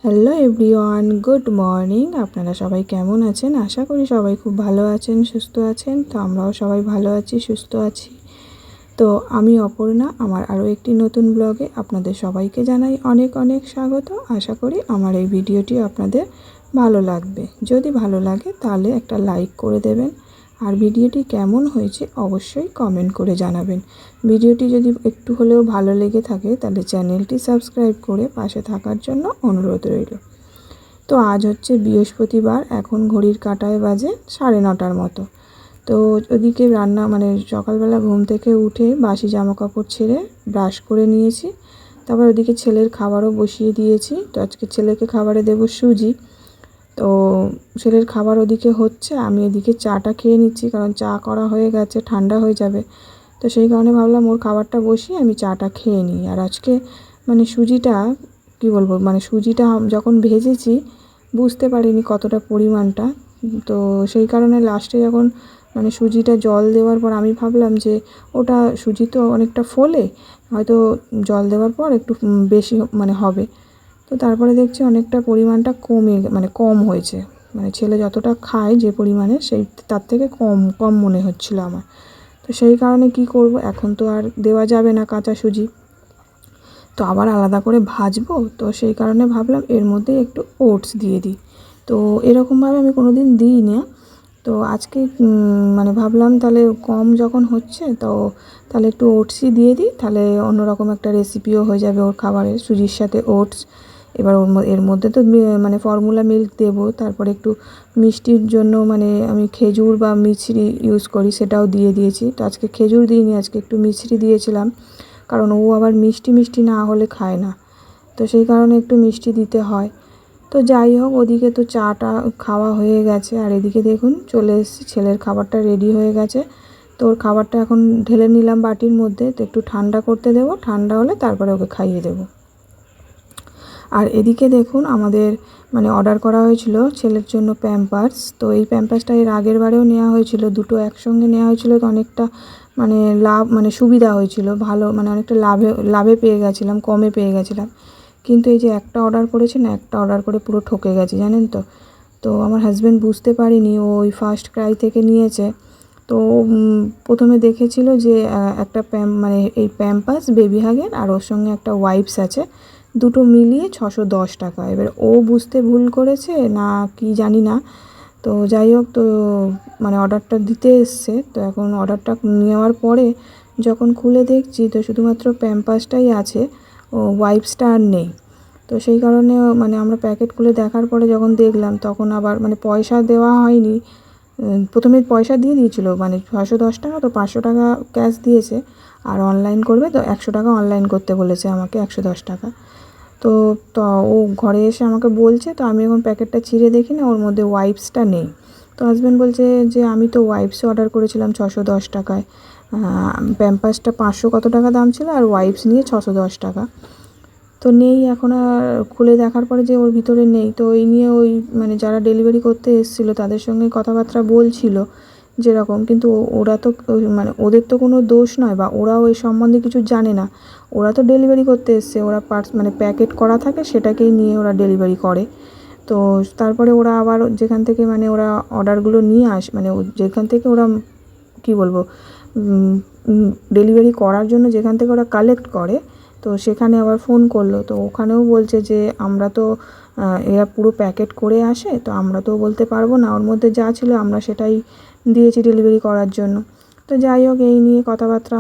Hello everyone, good morning. আপনারা সবাই কেমন আছেন? আশা করি সবাই খুব ভালো আছেন, সুস্থ আছেন। তো আমরাও সবাই ভালো আছি, সুস্থ আছি। তো আমি অপর্ণা, আমার আরও একটি নতুন ব্লগে আপনাদের সবাইকে জানাই অনেক অনেক স্বাগত। আশা করি আমার এই ভিডিওটি আপনাদের ভালো লাগবে। যদি ভালো লাগে তাহলে একটা লাইক করে দেবেন, আর ভিডিওটি কেমন হয়েছে অবশ্যই কমেন্ট করে জানাবেন। ভিডিওটি যদি একটু হলেও ভালো লেগে থাকে তাহলে চ্যানেলটি সাবস্ক্রাইব করে পাশে থাকার জন্য অনুরোধ রইল। তো আজ হচ্ছে বৃহস্পতিবার, এখন ঘড়ির কাঁটায় বাজে 9:30 মতো। তো ওদিকে রান্না সকালবেলা ঘুম থেকে উঠে বাসি জামা কাপড় ছেড়ে ব্রাশ করে নিয়েছি। তারপর ওদিকে ছেলের খাবারও বসিয়ে দিয়েছি। তো আজকে ছেলেকে খাবারে দেবো সুজি। তো ছেলের খাবার ওদিকে হচ্ছে, আমি এদিকে চাটা খেয়ে নিচ্ছি, কারণ চা করা হয়ে গেছে, ঠান্ডা হয়ে যাবে। তো সেই কারণে ভাবলাম ওর খাবারটা বসিয়ে আমি চাটা খেয়ে নিই। আর আজকে সুজিটা কি বলবো, সুজিটা যখন ভেজেছি বুঝতে পারিনি কতটা পরিমাণটা। তো সেই কারণে লাস্টে যখন সুজিটা জল দেওয়ার পর আমি ভাবলাম যে ওটা সুজি তো অনেকটা ফোলে, হয়তো জল দেওয়ার পর একটু বেশি হবে। তো তারপরে দেখছি অনেকটা পরিমাণটা কম হয়েছে। ছেলে যতটা খায় যে পরিমাণে, সেই তার থেকে কম কম মনে হচ্ছিলো আমার। তো সেই কারণে কি করব, এখন তো আর দেওয়া যাবে না কাঁচা সুজি, তো আবার আলাদা করে ভাজবো। তো সেই কারণে ভাবলাম এর মধ্যে একটু ওটস দিয়ে দিই। তো এরকমভাবে আমি কোনো দিন দিই না। তো আজকে ভাবলাম তাহলে কম যখন হচ্ছে, তো তাহলে একটু ওটসই দিয়ে দিই, তাহলে অন্যরকম একটা রেসিপিও হয়ে যাবে ওর খাবারের, সুজির সাথে ওটস। এবার এর মধ্যে তো ফর্মুলা মিল্ক দেবো, তারপরে একটু মিষ্টির জন্য আমি খেজুর বা মিছরি ইউজ করি, সেটাও দিয়ে দিয়েছি। তো আজকে খেজুর দিইনি, আজকে একটু মিছরি দিয়েছিলাম, কারণ ও আবার মিষ্টি মিষ্টি না হলে খায় না। তো সেই কারণে একটু মিষ্টি দিতে হয়। তো যাই হোক, ওদিকে তো চাটা খাওয়া হয়ে গেছে, আর এদিকে দেখুন চলে এসেছি, ছেলের খাবারটা রেডি হয়ে গেছে। তো ওর খাবারটা এখন ঢেলে নিলাম বাটির মধ্যে, তো একটু ঠান্ডা করতে দেবো, ঠান্ডা হলে তারপরে ওকে খাইয়ে দেবো। আর এদিকে দেখুন আমাদের অর্ডার করা হয়েছিল ছেলের জন্য প্যাম্পার্স। তো এই প্যাম্পার্সটা এর আগের বারেও নেওয়া হয়েছিল, দুটো একসঙ্গে নেওয়া হয়েছিল। তো অনেকটা লাভ সুবিধা হয়েছিল, ভালো অনেকটা লাভে পেয়ে গেছিলাম, কমে পেয়ে গেছিলাম। কিন্তু এই যে একটা অর্ডার করেছে না, একটা অর্ডার করে পুরো ঠকে গেছে জানেন তো। তো আমার হাজব্যান্ড বুঝতে পারিনি, ও ওই ফার্স্ট ক্রাই থেকে নিয়েছে। তো প্রথমে দেখেছিল যে একটা এই প্যাম্পার্স বেবি হাগের, আর ওর সঙ্গে একটা ওয়াইপস আছে, দুটো মিলিয়ে 610 টাকা। এবার ও বুঝতে ভুল করেছে না কি জানি না। তো যাই হোক, তো অর্ডারটা দিতে এসছে। তো এখন অর্ডারটা নেওয়ার পরে যখন খুলে দেখছি, তো শুধুমাত্র প্যাম্পাসটাই আছে, ও ওয়াইপসটা আর নেই। তো সেই কারণে আমরা প্যাকেট খুলে দেখার পরে যখন দেখলাম, তখন আবার পয়সা দেওয়া হয়নি। প্রথমে পয়সা দিয়ে দিয়েছিল 610 টাকা, তো 500 টাকা ক্যাশ দিয়েছে, আর অনলাইন করবে তো 100 টাকা অনলাইন করতে বলেছে আমাকে, 110 টাকা। তো তো ও ঘরে এসে আমাকে বলছে, তো আমি এখন প্যাকেটটা ছিঁড়ে দেখি না, ওর মধ্যে ওয়াইপসটা নেই। তো হাজব্যান্ড বলছে যে আমি তো ওয়াইপস অর্ডার করেছিলাম 610 টাকায়, প্যাম্পাসটা 500 কত টাকা দাম ছিল, আর ওয়াইপস নিয়ে 610 টাকা। তো নেই এখন। আর খুলে দেখার পরে যে ওর ভিতরে নেই, তো এই নিয়ে ওই যারা ডেলিভারি করতে এসেছিলো তাদের সঙ্গে কথাবার্তা বলছিল যেরকম, কিন্তু ওরা তো ওদের তো কোনো দোষ নয়, বা ওরাও এই সম্বন্ধে কিছু জানে না। ওরা তো ডেলিভারি করতে এসছে, ওরা প্যাকেট করা থাকে সেটাকেই নিয়ে ওরা ডেলিভারি করে। তো তারপরে ওরা আবার যেখান থেকে ওরা অর্ডারগুলো নিয়ে আসে, যেখান থেকে ওরা কি বলবো ডেলিভারি করার জন্য যেখান থেকে ওরা কালেক্ট করে, তো সেখানে আবার ফোন করলো। তো ওখানেও বলছে যে আমরা তো এরা পুরো প্যাকেট করে আসে, তো আমরা তো বলতে পারবো না, ওর মধ্যে যা ছিল আমরা সেটাই দিয়েছি ডেলিভারি করার জন্য। তো যাই হোক, এই নিয়ে কথাবার্তা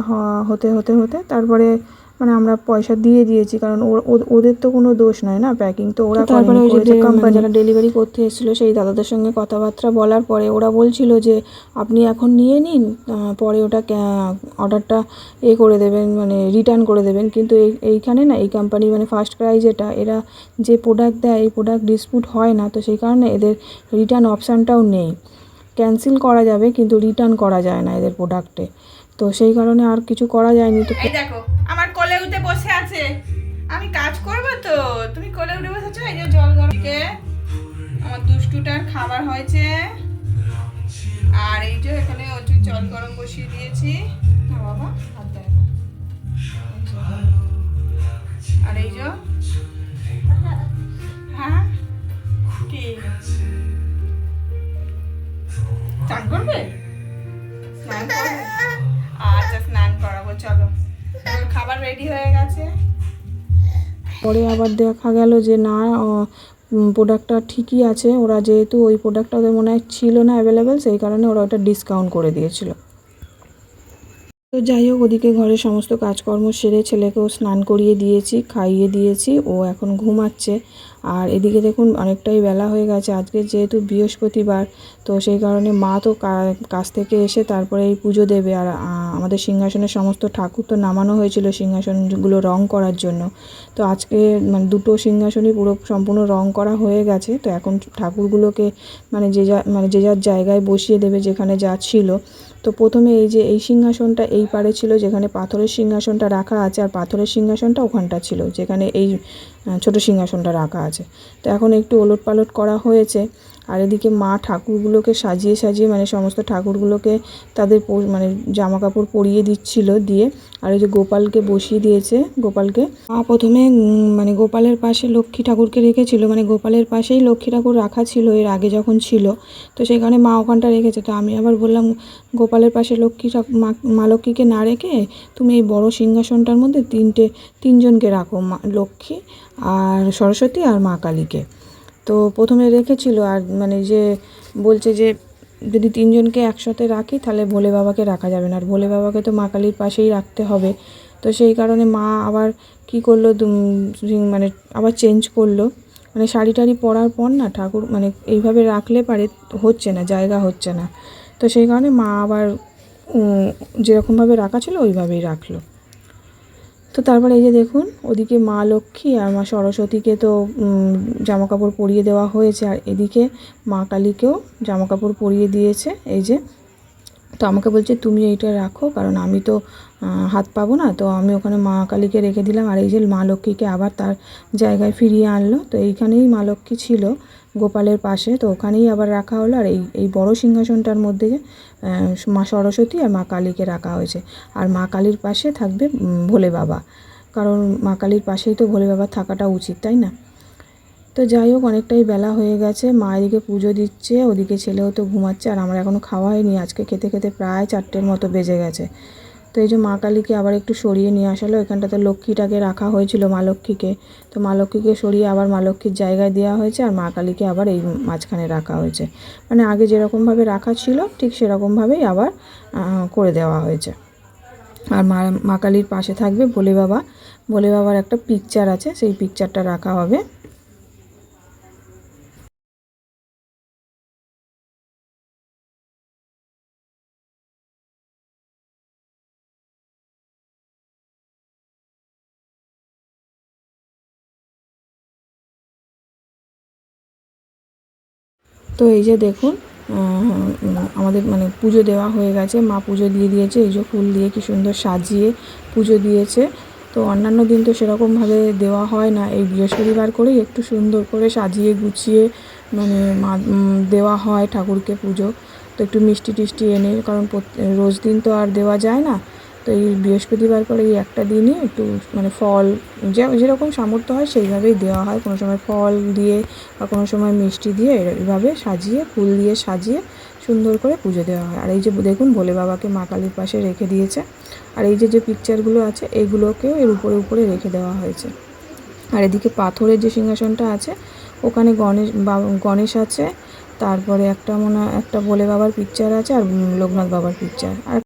হতে হতে হতে তারপরে আমরা পয়সা দিয়ে দিয়েছি, কারণ ওদের তো কোনো দোষ নয় না, প্যাকিং তো ওরা করেনি, করেছে কোম্পানি। যারা ডেলিভারি করতে এসেছিলো সেই দাদাদের সঙ্গে কথাবার্তা বলার পরে ওরা বলছিল যে আপনি এখন নিয়ে নিন, পরে ওটা অর্ডারটা করে দেবেন, রিটার্ন করে দেবেন। কিন্তু এইখানে না, এই কোম্পানি ফার্স্ট ক্রাই যেটা, এরা যে প্রোডাক্ট দেয় এই প্রোডাক্ট ডিসপুট হয় না। তো সেই কারণে এদের রিটার্ন অপশানটাও নেই। ক্যান্সেল করা যাবে কিন্তু রিটার্ন করা যায় না এদের প্রোডাক্টে। তো সেই কারণে আর কিছু করা যায়নি। তো এই দেখো আমার কোলে উঠে বসে আছে, আমি কাজ করব, তো তুমি কোলে উঠে বসেছো। এই যে জল গরমকে আমার দুষ্টুটার খাবার হয়েছে, আর এই যে এখানে একটু জল গরম বসিয়ে দিয়েছি। না বাবা, হাত দেয় না। আর এই যে হ্যাঁ কি স্নান করবে? স্নান করবে? আচ্ছা, স্নান করাবো, চলো। এখন খাবার রেডি হয়ে গেছে। পরে আবার দেখা গেল যে না, প্রোডাক্টটা ঠিকই আছে, ওরা যেহেতু ওই প্রোডাক্টটা ওদের মনে হয় ছিল না অ্যাভেলেবেল, সেই কারণে ওরা ওটা ডিসকাউন্ট করে দিয়েছিল। তো যাই হোক, ওদিকে ঘরের সমস্ত কাজকর্ম সেরে ছেলেকেও স্নান করিয়ে দিয়েছি, খাইয়ে দিয়েছি, ও এখন ঘুমাচ্ছে। আর এদিকে দেখুন অনেকটাই বেলা হয়ে গেছে, আজকে যেহেতু বৃহস্পতিবার, তো সেই কারণে মা তো কাজ থেকে এসে তারপরে এই পুজো দেবে। আর আমাদের সিংহাসনের সমস্ত ঠাকুর তো নামানো হয়েছিল সিংহাসনগুলো রং করার জন্য। তো আজকে মানে দুটো সিংহাসনই পুরো সম্পূর্ণ রং করা হয়ে গেছে। তো এখন ঠাকুরগুলোকে মানে যে যার জায়গায় বসিয়ে দেবে যেখানে যা ছিল। তো প্রথমে এই যে এই সিংহাসনটা এই পারে ছিল, যেখানে পাথরের সিংহাসনটা রাখা আছে, আর পাথরের সিংহাসনটা ওখানটা ছিল যেখানে এই ছোট সিংহাসনটা রাখা আছে। তো এখন একটু ওলটপালট করা হয়েছে। আর এদিকে মা ঠাকুরগুলোকে সাজিয়ে সাজিয়ে মানে সমস্ত ঠাকুরগুলোকে তাদের মানে জামা কাপড় পরিয়ে দিচ্ছিল দিয়ে। আর এই যে গোপালকে বসিয়ে দিয়েছে, গোপালকে মা প্রথমে মানে গোপালের পাশে লক্ষ্মী ঠাকুরকে রেখেছিল, মানে গোপালের পাশেই লক্ষ্মী ঠাকুর রাখা ছিল এর আগে যখন ছিল। তো সেখানে মা ওখানটা রেখেছে। তো আমি আবার বললাম গোপালের পাশে মা লক্ষ্মীকে না রেখে তুমি এই বড় সিংহাসনটার মধ্যে তিনজনকে রাখো, মা লক্ষ্মী আর সরস্বতী আর মা কালীকে। তো প্রথমে রেখেছিল, আর মানে যে বলছে যে যদি তিনজনকে একসাথে রাখি তাহলে ভোলে বাবাকে রাখা যাবে না, আর ভোলে বাবাকে তো মা কালীর পাশেই রাখতে হবে। তো সেই কারণে মা আবার কি করলো, মানে আবার চেঞ্জ করলো। মানে শাড়ি টাড়ি পরার পর না ঠাকুর মানে এইভাবে রাখলে পারে হচ্ছে না, জায়গা হচ্ছে না। তো সেই কারণে মা আবার যেরকমভাবে রাখা ছিল ওইভাবেই রাখলো। তো তারপর এই যে দেখুন ওদিকে মা লক্ষ্মী আর মা সরস্বতীকে তো জামাকাপড় পরিয়ে দেওয়া হয়েছে, আর এদিকে মা কালীকেও জামাকাপড় পরিয়ে দিয়েছে এই যে। তো আমাকে বলছে তুমি এইটা রাখো, কারণ আমি তো হাত পাবো না। তো আমি ওখানে মা কালীকে রেখে দিলাম, আর এই যে মা লক্ষ্মীকে আবার তার জায়গায় ফিরিয়ে আনলো। তো এইখানেই মা লক্ষ্মী ছিল গোপালের পাশে, তো ওখানেই আবার রাখা হলো। আর এই বড় সিংহাসনটার মধ্যে মা সরস্বতী আর মা কালীকে রাখা হয়েছে। আর মা কালীর পাশে থাকবে ভোলে বাবা, কারণ মা কালীর পাশেই তো ভোলে বাবা থাকাটা উচিত, তাই না? তো যাই হোক, অনেকটাই বেলা হয়ে গেছে, মা এদিকে পুজো দিচ্ছে, ওদিকে ছেলেও তো ঘুমাচ্ছে, আর আমার এখনও খাওয়া হয়নি। আজকে খেতে খেতে প্রায় 4টের মতো বেজে গেছে। তো এই যে মা কালীকে আবার একটু সরিয়ে নিয়ে আসালো, এখানটাতে লক্ষ্মীটাকে রাখা হয়েছিল মা লক্ষ্মীকে। তো মা লক্ষ্মীকে সরিয়ে আবার মা লক্ষ্মীর জায়গায় দেওয়া হয়েছে, আর মা কালীকে আবার এই মাঝখানে রাখা হয়েছে। মানে আগে যেরকমভাবে রাখা ছিল ঠিক সেরকমভাবেই আবার করে দেওয়া হয়েছে। আর মা কালীর পাশে থাকবে ভোলে বাবা, ভোলে বাবার একটা পিকচার আছে, সেই পিকচারটা রাখা হবে। তো এই যে দেখুন আমাদের মানে পুজো দেওয়া হয়ে গেছে, মা পুজো দিয়ে দিয়েছে, এই যে ফুল দিয়ে কি সুন্দর সাজিয়ে পুজো দিয়েছে। তো অন্যান্য দিন তো সেরকমভাবে দেওয়া হয় না, এই বৃহস্পতিবার করেই একটু সুন্দর করে সাজিয়ে গুছিয়ে মানে দেওয়া হয় ঠাকুরকে পুজো। তো একটু মিষ্টি টিষ্টি এনে, কারণ রোজ দিন তো আর দেওয়া যায় না। তো এই বৃহস্পতিবার করে এই একটা দিনই একটু মানে ফল যেরকম সামর্থ্য হয় সেইভাবেই দেওয়া হয়, কোনো সময় ফল দিয়ে বা কোনো সময় মিষ্টি দিয়ে এইভাবে সাজিয়ে ফুল দিয়ে সাজিয়ে সুন্দর করে পুজো দেওয়া হয়। আর এই যে দেখুন ভোলে বাবাকে মা কালীর পাশে রেখে দিয়েছে, আর এই যে পিকচারগুলো আছে এইগুলোকেও এর উপরে উপরে রেখে দেওয়া হয়েছে। আর এদিকে পাথরের যে সিংহাসনটা আছে ওখানে গণেশ আছে, তারপরে একটা ভোলে বাবার পিকচার আছে, আর লোকনাথ বাবার পিকচার, আর